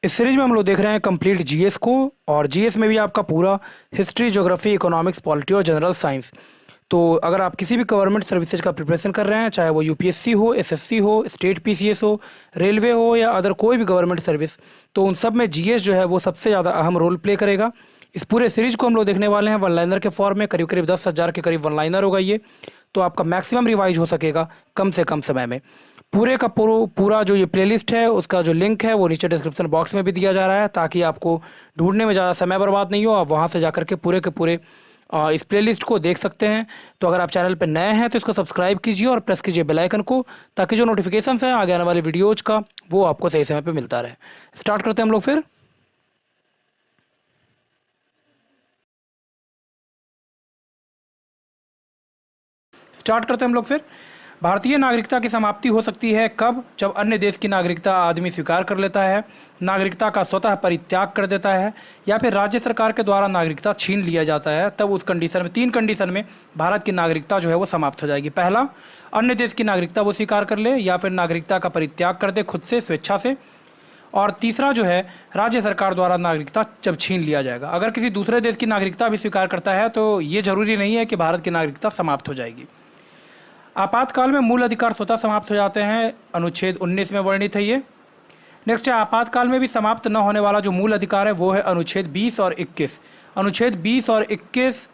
इस सीरीज में हम लोग देख रहे हैं कंप्लीट जीएस को। और जीएस में भी आपका पूरा हिस्ट्री, ज्योग्राफी, इकोनॉमिक्स, पॉलिटी और जनरल साइंस। तो अगर आप किसी भी गवर्नमेंट सर्विसेज का प्रिपरेशन कर रहे हैं, चाहे वो यूपीएससी हो, एसएससी हो, स्टेट पीसीएस हो, रेलवे हो या अदर कोई भी गवर्नमेंट सर्विस, तो उन सब में जीएस जो है वो सबसे ज़्यादा अहम रोल प्ले करेगा। इस पूरे सीरीज को हम लोग देखने वाले हैं वन लाइनर के फॉर्म में। करीब करीब 10,000 के करीब वन लाइनर होगा ये। तो आपका मैक्सिमम रिवाइज हो सकेगा कम से कम समय में। पूरे का पूरा जो ये प्लेलिस्ट है उसका जो लिंक है वो नीचे डिस्क्रिप्शन बॉक्स में भी दिया जा रहा है, ताकि आपको ढूंढने में ज़्यादा समय बर्बाद नहीं हो। आप वहाँ से जाकर के पूरे के पूरे इस प्लेलिस्ट को देख सकते हैं। तो अगर आप चैनल पर नए हैं तो इसको सब्सक्राइब कीजिए और प्रेस कीजिए बेल आइकन को, ताकि जो नोटिफिकेशन है आगे आने वाले वीडियोज़ का वो आपको सही समय पर मिलता रहे। स्टार्ट करते हैं हम लोग फिर। स्टार्ट करते हैं हम लोग फिर। भारतीय नागरिकता की समाप्ति हो सकती है कब? जब अन्य देश की नागरिकता आदमी स्वीकार कर लेता है, नागरिकता का स्वतः परित्याग कर देता है, या फिर राज्य सरकार के द्वारा नागरिकता छीन लिया जाता है। तब उस कंडीशन में, तीन कंडीशन में भारत की नागरिकता जो है वो समाप्त हो जाएगी। पहला, अन्य देश की नागरिकता वो स्वीकार कर ले, या फिर नागरिकता का परित्याग कर दे खुद से, स्वेच्छा से। और तीसरा जो है, राज्य सरकार द्वारा नागरिकता जब छीन लिया जाएगा। अगर किसी दूसरे देश की नागरिकता भी स्वीकार करता है तो ये जरूरी नहीं है कि भारत की नागरिकता समाप्त हो जाएगी। आपातकाल में मूल अधिकार स्वतः समाप्त हो जाते हैं, अनुच्छेद 19 में वर्णित है ये। नेक्स्ट है, आपातकाल में भी समाप्त न होने वाला जो मूल अधिकार है वो है अनुच्छेद 20 और 21। अनुच्छेद 20 और 21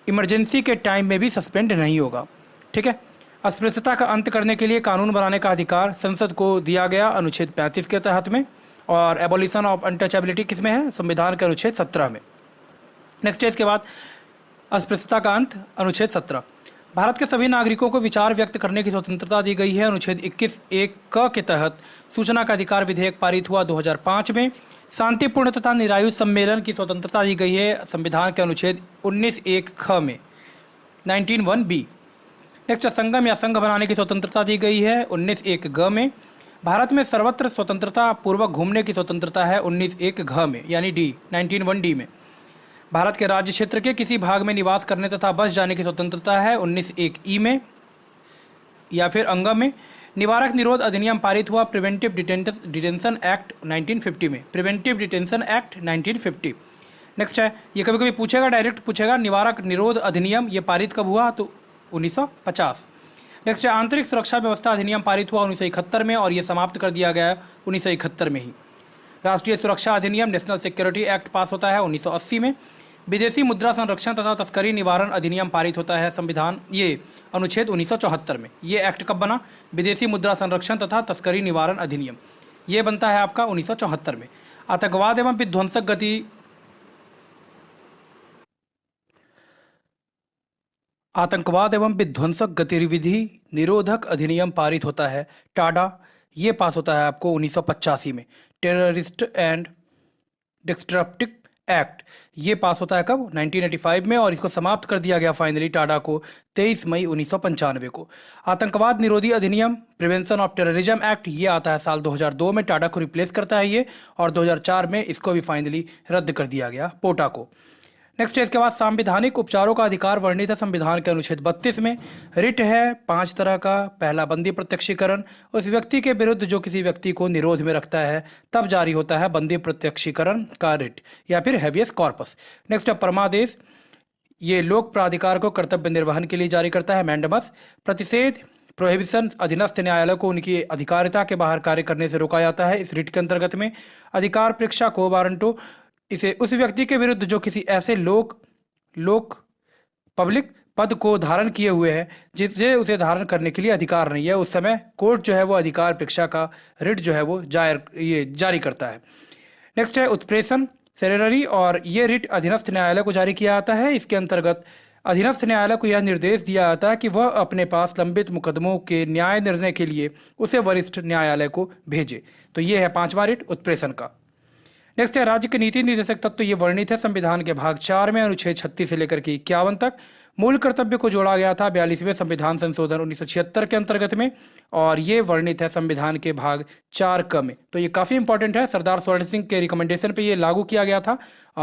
इमरजेंसी के टाइम में भी सस्पेंड नहीं होगा। ठीक है। अस्पृश्यता का अंत करने के लिए कानून बनाने का अधिकार संसद को दिया गया अनुच्छेद 35 के तहत में। और एबोलिशन ऑफ अनटचेबिलिटी किस में है? संविधान के अनुच्छेद 17 में। नेक्स्ट है इसके बाद अस्पृश्यता का अंत, अनुच्छेद 17। भारत के सभी नागरिकों को विचार व्यक्त करने की स्वतंत्रता दी गई है, अनुच्छेद 21(1) क के तहत। सूचना का अधिकार विधेयक पारित हुआ 2005 में। शांतिपूर्ण तथा निरायुध सम्मेलन की स्वतंत्रता दी गई है संविधान के अनुच्छेद 19(1) ख में, 19(1)(b). नेक्स्ट, संगम या संघ बनाने की स्वतंत्रता दी गई है 19(1) ग में। भारत में सर्वत्र स्वतंत्रता पूर्वक घूमने की स्वतंत्रता है 19(1) घ में, यानी डी, 19(1)(d) में। भारत के राज्य क्षेत्र के किसी भाग में निवास करने तथा बस जाने की स्वतंत्रता है 19(1) ई में या फिर अंग में। निवारक निरोध अधिनियम पारित हुआ प्रिवेंटिव डिटेंशन एक्ट 1950 में, प्रिवेंटिव डिटेंशन एक्ट 1950। नेक्स्ट है, ये कभी कभी पूछेगा, डायरेक्ट पूछेगा, निवारक निरोध अधिनियम ये पारित कब हुआ? तो 1950। नेक्स्ट है, आंतरिक सुरक्षा व्यवस्था अधिनियम पारित हुआ 1971 में और ये समाप्त कर दिया गया 1971 में ही। राष्ट्रीय सुरक्षा अधिनियम, नेशनल सिक्योरिटी एक्ट पास होता है 1980 में। विदेशी मुद्रा संरक्षण तथा तस्करी निवारण अधिनियम पारित होता है संविधान, ये अनुच्छेद 1974 में। ये एक्ट कब बना? विदेशी मुद्रा संरक्षण तथा तस्करी निवारण अधिनियम ये बनता है आपका 1974 में। आतंकवाद एवं विध्वंसक गतिविधि निरोधक अधिनियम पारित होता है, टाडा, ये पास होता है आपको 1985 में। टेररिस्ट एंड डिस्ट्रप्टिव एक्ट ये पास होता है कब? 1985 में, और इसको समाप्त कर दिया गया फाइनली टाडा को 23 मई 1995 को। आतंकवाद निरोधी अधिनियम, प्रिवेंशन ऑफ टेररिज्म एक्ट, ये आता है साल 2002 में, टाडा को रिप्लेस करता है ये, और 2004 में इसको भी फाइनली रद्द कर दिया गया, पोटा को। नेक्स्ट है इसके बाद, संवैधानिक उपचारों का अधिकार वर्णित है संविधान के अनुच्छेद 32 में। रिट है 5 तरह का। पहला, बंदी प्रत्यक्षीकरण, उस व्यक्ति के विरुद्ध जो किसी व्यक्ति को निरोध में रखता है तब जारी होता है बंदी प्रत्यक्षीकरण का रिट, या फिर हैबियस कॉर्पस। नेक्स्ट है परमादेश, ये लोक प्राधिकार को कर्तव्य निर्वहन के लिए जारी करता है, मैंडमस। प्रतिषेध, प्रोहिबिशन, अधीनस्थ न्यायालय को उनकी अधिकारिता के बाहर कार्य करने से रोका जाता है इस रिट के अंतर्गत में। अधिकार परीक्षा को वारंटो, इसे उस व्यक्ति के विरुद्ध जो किसी ऐसे लोक पब्लिक पद को धारण किए हुए हैं जिसे उसे धारण करने के लिए अधिकार नहीं है, उस समय कोर्ट जो है वो अधिकार परीक्षा का रिट जो है वो जारी करता है। नेक्स्ट है उत्प्रेषण, सेरेनरी, और ये रिट अधीनस्थ न्यायालय को जारी किया जाता है। इसके अंतर्गत अधीनस्थ न्यायालय को यह निर्देश दिया जाता है कि वह अपने पास लंबित मुकदमों के न्याय निर्णय के लिए उसे वरिष्ठ न्यायालय को भेजे। तो ये है 5वां रिट उत्प्रेषण का। नेक्स्ट है, राज्य के नीति निर्देशक तत्व, ये वर्णित है संविधान के भाग 4 में, अनुच्छेद 36 से लेकर के 51 तक। मूल कर्तव्य को जोड़ा गया था 42वें संविधान संशोधन 1976 के अंतर्गत में, और ये वर्णित है संविधान के भाग 4 क में। तो ये काफ़ी इंपॉर्टेंट है, सरदार स्वर्ण सिंह के रिकमेंडेशन पे ये लागू किया गया था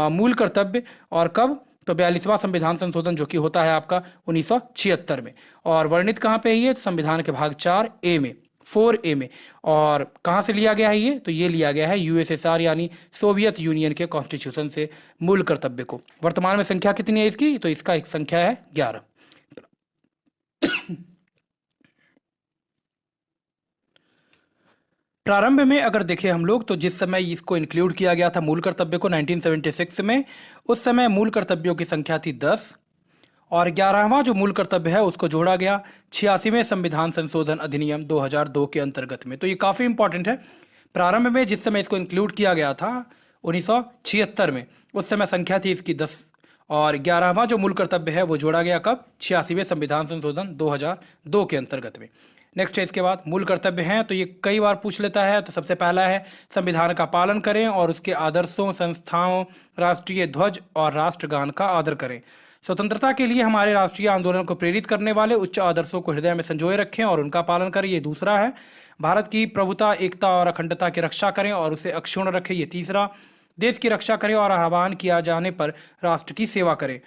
मूल कर्तव्य। और कब? तो 42वां संविधान संशोधन जो कि होता है आपका 1976 में। और वर्णित कहाँ पे है ये? संविधान के भाग 4 ए में, 4A में। और कहाँ से लिया गया है ये? तो ये लिया गया है यूएसएसआर यानी सोवियत यूनियन के कॉन्स्टिट्यूशन से, मूल कर्तव्य को। वर्तमान में संख्या कितनी है इसकी? तो इसका एक संख्या है 11। प्रारंभ में अगर देखें हम लोग तो जिस समय इसको इंक्लूड किया गया था मूल कर्तव्य को 1976 में, उस समय मूल कर्तव्यों की संख्या थी 10 और 11वां जो मूल कर्तव्य है उसको जोड़ा गया 86वें संविधान संशोधन अधिनियम 2002 के अंतर्गत में। तो ये काफ़ी इंपॉर्टेंट है। प्रारंभ में जिस समय इसको इंक्लूड किया गया था 1976 में, उस समय संख्या थी इसकी 10 और 11वां जो मूल कर्तव्य है वो जोड़ा गया कब? 86वें संविधान संशोधन 2002 के अंतर्गत में। नेक्स्ट है इसके बाद मूल कर्तव्य हैं, तो ये कई बार पूछ लेता है। तो सबसे पहला है संविधान का पालन करें और उसके आदर्शों, संस्थाओं, राष्ट्रीय ध्वज और राष्ट्रगान का आदर करें। स्वतंत्रता के लिए हमारे राष्ट्रीय आंदोलन को प्रेरित करने वाले उच्च आदर्शों को हृदय में संजोए रखें और उनका पालन करें, ये दूसरा है। भारत की प्रभुता, एकता और अखंडता की रक्षा करें और उसे अक्षुण्ण रखें, ये तीसरा। देश की रक्षा करें और आह्वान किया जाने पर राष्ट्र की सेवा करें।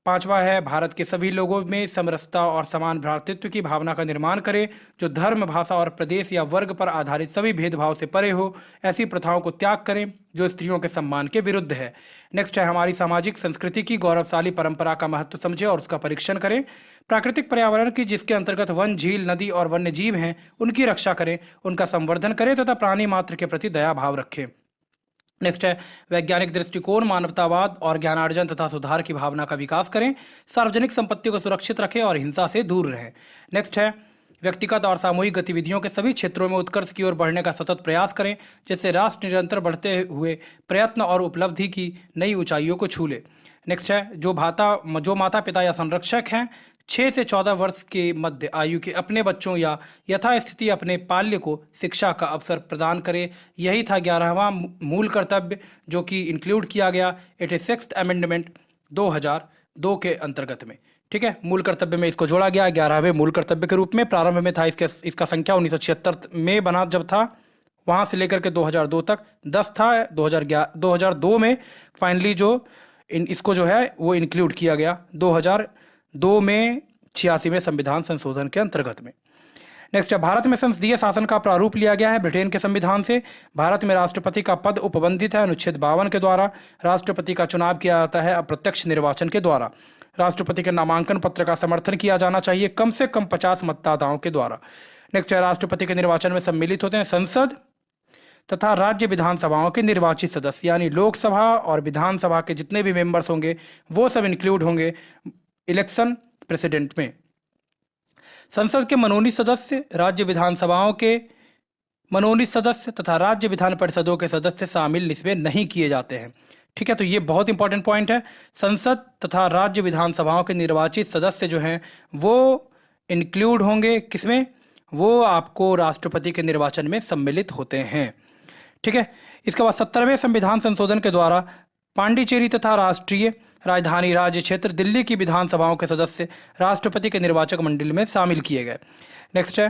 पांचवा है भारत के सभी लोगों में समरसता और समान भ्रातृत्व की भावना का निर्माण करें, जो धर्म, भाषा और प्रदेश या वर्ग पर आधारित सभी भेदभाव से परे हो। ऐसी प्रथाओं को त्याग करें जो स्त्रियों के सम्मान के विरुद्ध है। नेक्स्ट है हमारी सामाजिक संस्कृति की गौरवशाली परंपरा का महत्व समझें और उसका परीक्षण करें। प्राकृतिक पर्यावरण की जिसके अंतर्गत वन, झील, नदी और वन्य जीव हैं उनकी रक्षा करें, उनका संवर्धन करें तथा प्राणी मात्र के प्रति दया भाव रखें। नेक्स्ट है वैज्ञानिक दृष्टिकोण, मानवतावाद और ज्ञानार्जन तथा सुधार की भावना का विकास करें। सार्वजनिक संपत्ति को सुरक्षित रखें और हिंसा से दूर रहें। नेक्स्ट है व्यक्तिगत और सामूहिक गतिविधियों के सभी क्षेत्रों में उत्कर्ष की ओर बढ़ने का सतत प्रयास करें, जिससे राष्ट्र निरंतर बढ़ते हुए प्रयत्न और उपलब्धि की नई ऊंचाइयों को छू ले। नेक्स्ट है जो माता पिता या संरक्षक हैं 6 से 14 वर्ष के मध्य आयु के अपने बच्चों या यथास्थिति अपने पाल्य को शिक्षा का अवसर प्रदान करें। यही था 11वां मूल कर्तव्य जो कि इंक्लूड किया गया 86th अमेंडमेंट 2002 के अंतर्गत में। ठीक है, मूल कर्तव्य में इसको जोड़ा गया 11वें मूल कर्तव्य के रूप में। प्रारंभ में था इसका संख्या 1976 में बना जब था, वहाँ से लेकर के 2002 तक 10 था। 2002 में फाइनली इसको जो है वो इंक्लूड किया गया 2002 में 86वें संविधान संशोधन के अंतर्गत में। नेक्स्ट है भारत में संसदीय शासन का प्रारूप लिया गया है ब्रिटेन के संविधान से। भारत में राष्ट्रपति का पद उपबंधित है अनुच्छेद 52 के द्वारा। राष्ट्रपति का चुनाव किया जाता है अप्रत्यक्ष निर्वाचन के द्वारा। राष्ट्रपति के नामांकन पत्र का समर्थन किया जाना चाहिए कम से कम 50 मतदाताओं के द्वारा। नेक्स्ट है राष्ट्रपति के निर्वाचन में सम्मिलित होते हैं संसद तथा राज्य विधानसभाओं के निर्वाचित सदस्य, यानी लोकसभा और विधानसभा के जितने भी मेंबर्स होंगे वो सब इंक्लूड होंगे इलेक्शन प्रेसिडेंट में। संसद के मनोनीत सदस्य, राज्य विधानसभाओं के मनोनीत सदस्य तथा राज्य विधान परिषदों के सदस्य शामिल इसमें नहीं किए जाते हैं। ठीक है, तो ये बहुत इंपॉर्टेंट पॉइंट है। संसद तथा राज्य विधानसभाओं के निर्वाचित सदस्य जो हैं वो इंक्लूड होंगे किसमें? वो आपको राष्ट्रपति के निर्वाचन में सम्मिलित होते हैं। ठीक है, इसके बाद 70वें संविधान संशोधन के द्वारा पांडिचेरी तथा राष्ट्रीय राजधानी राज्य क्षेत्र दिल्ली की विधानसभाओं के सदस्य राष्ट्रपति के निर्वाचक मंडली में शामिल किए गए। नेक्स्ट है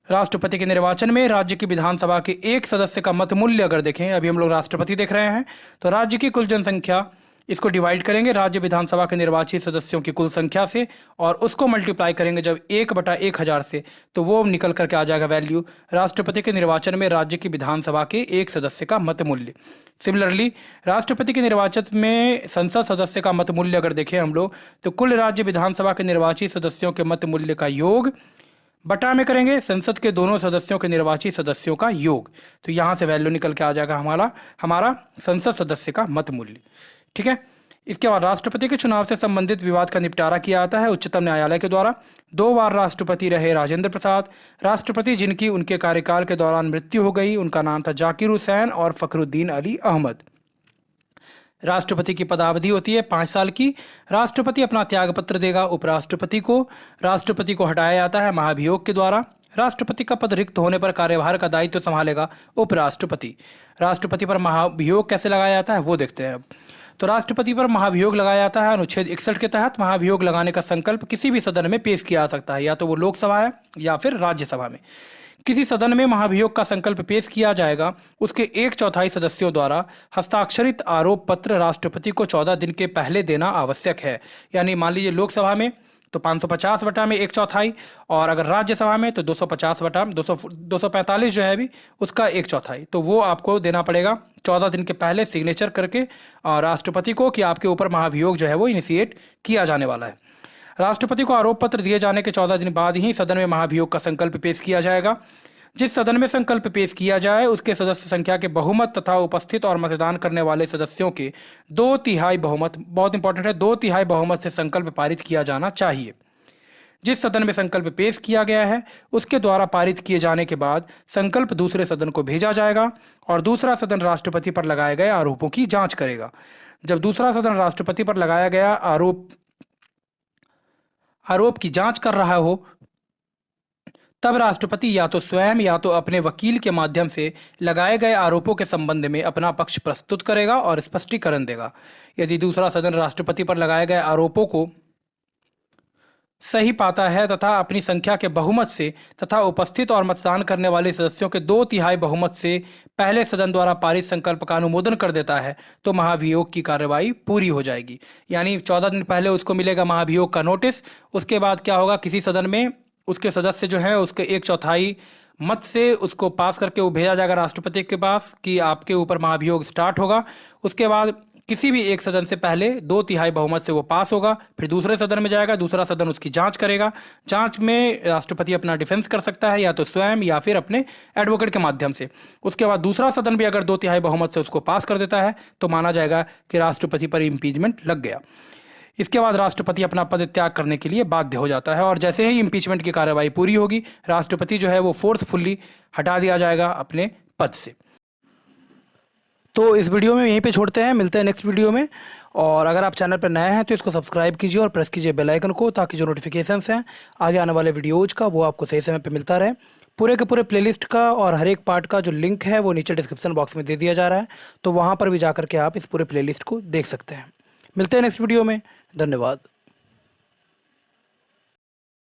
राष्ट्रपति के निर्वाचन में राज्य की विधानसभा के एक सदस्य का मत मूल्य अगर देखें, अभी हम लोग राष्ट्रपति देख रहे हैं, तो राज्य की कुल जनसंख्या इसको डिवाइड करेंगे राज्य विधानसभा के निर्वाचित सदस्यों की कुल संख्या से और उसको मल्टीप्लाई करेंगे जब 1/1000 से, तो वो निकल करके आ जाएगा वैल्यू राष्ट्रपति के निर्वाचन में राज्य की विधानसभा के एक सदस्य का मत मूल्य। सिमिलरली राष्ट्रपति के निर्वाचन में संसद सदस्य का मत मूल्य अगर देखें हम लोग, तो कुल राज्य विधानसभा के निर्वाचित सदस्यों के मत मूल्य का योग बटा में करेंगे संसद के दोनों सदस्यों के निर्वाचित सदस्यों का योग, तो यहाँ से वैल्यू निकल के आ जाएगा हमारा संसद सदस्य का मत मूल्य। ठीक है, इसके बाद राष्ट्रपति के चुनाव से संबंधित विवाद का निपटारा किया जाता है उच्चतम न्यायालय के द्वारा। 2 बार राष्ट्रपति रहे राजेंद्र प्रसाद। राष्ट्रपति जिनकी उनके कार्यकाल के दौरान मृत्यु हो गई उनका नाम था जाकिर हुसैन और फखरुद्दीन अली अहमद। राष्ट्रपति की पदावधि होती है 5 साल की। राष्ट्रपति अपना त्यागपत्र देगा उपराष्ट्रपति को। राष्ट्रपति को हटाया जाता है महाभियोग के द्वारा। राष्ट्रपति का पद रिक्त होने पर कार्यभार का दायित्व संभालेगा उपराष्ट्रपति। राष्ट्रपति पर महाभियोग कैसे लगाया जाता है वो देखते हैं अब। तो राष्ट्रपति पर महाभियोग लगाया जाता है अनुच्छेद 61 के तहत। महाभियोग लगाने का संकल्प किसी भी सदन में पेश किया जा सकता है, या तो वो लोकसभा है या फिर राज्यसभा में। किसी सदन में महाभियोग का संकल्प पेश किया जाएगा, उसके 1/4 सदस्यों द्वारा हस्ताक्षरित आरोप पत्र राष्ट्रपति को 14 दिन के पहले देना आवश्यक है। यानी मान लीजिए लोकसभा में तो 550 बटा में 1/4, और अगर राज्यसभा में तो 250 बटा 245 जो है अभी उसका 1/4। तो वो आपको देना पड़ेगा 14 दिन के पहले सिग्नेचर करके राष्ट्रपति को कि आपके ऊपर महाभियोग जो है वो इनिशिएट किया जाने वाला है। राष्ट्रपति को आरोप पत्र दिए जाने के 14 दिन बाद ही सदन में महाभियोग का संकल्प पेश किया जाएगा। जिस सदन में संकल्प पेश किया जाए उसके सदस्य संख्या के बहुमत तथा उपस्थित और मतदान करने वाले सदस्यों के 2/3 बहुमत, बहुत इंपॉर्टेंट है, 2/3 बहुमत से संकल्प पारित किया जाना चाहिए। जिस सदन में संकल्प पेश किया गया है उसके द्वारा पारित किए जाने के बाद संकल्प दूसरे सदन को भेजा जाएगा और दूसरा सदन राष्ट्रपति पर लगाए गए आरोपों की जांच करेगा। जब दूसरा सदन राष्ट्रपति पर लगाया गया आरोप की जांच कर रहा हो तब राष्ट्रपति या तो स्वयं या तो अपने वकील के माध्यम से लगाए गए आरोपों के संबंध में अपना पक्ष प्रस्तुत करेगा और स्पष्टीकरण देगा। यदि दूसरा सदन राष्ट्रपति पर लगाए गए आरोपों को सही पाता है तथा अपनी संख्या के बहुमत से तथा उपस्थित और मतदान करने वाले सदस्यों के 2/3 बहुमत से पहले सदन द्वारा पारित संकल्प का अनुमोदन कर देता है तो महाभियोग की कार्रवाई पूरी हो जाएगी। यानी 14 दिन पहले उसको मिलेगा महाभियोग का नोटिस। उसके बाद क्या होगा, किसी सदन में उसके सदस्य जो है उसके 1/4 मत से उसको पास करके वो भेजा जाएगा राष्ट्रपति के पास कि आपके ऊपर महाभियोग स्टार्ट होगा। उसके बाद किसी भी एक सदन से पहले 2/3 बहुमत से वो पास होगा, फिर दूसरे सदन में जाएगा, दूसरा सदन उसकी जांच करेगा। जांच में राष्ट्रपति अपना डिफेंस कर सकता है या तो स्वयं या फिर अपने एडवोकेट के माध्यम से। उसके बाद दूसरा सदन भी अगर 2/3 बहुमत से उसको पास कर देता है तो माना जाएगा कि राष्ट्रपति पर इम्पीचमेंट लग गया। इसके बाद राष्ट्रपति अपना पद त्याग करने के लिए बाध्य हो जाता है और जैसे ही इम्पीचमेंट की कार्रवाई पूरी होगी राष्ट्रपति जो है वो फोर्सफुली हटा दिया जाएगा अपने पद से। तो इस वीडियो में यहीं पे छोड़ते हैं, मिलते हैं नेक्स्ट वीडियो में। और अगर आप चैनल पर नए हैं तो इसको सब्सक्राइब कीजिए और प्रेस कीजिए बेल आइकन को ताकि जो नोटिफिकेशंस हैं आगे आने वाले वीडियोज़ का वो आपको सही समय पे मिलता रहे। पूरे के पूरे प्लेलिस्ट का और हर एक पार्ट का जो लिंक है वो नीचे डिस्क्रिप्शन बॉक्स में दे दिया जा रहा है, तो वहाँ पर भी जा करके आप इस पूरे प्लेलिस्ट को देख सकते हैं। मिलते हैं नेक्स्ट वीडियो में, धन्यवाद।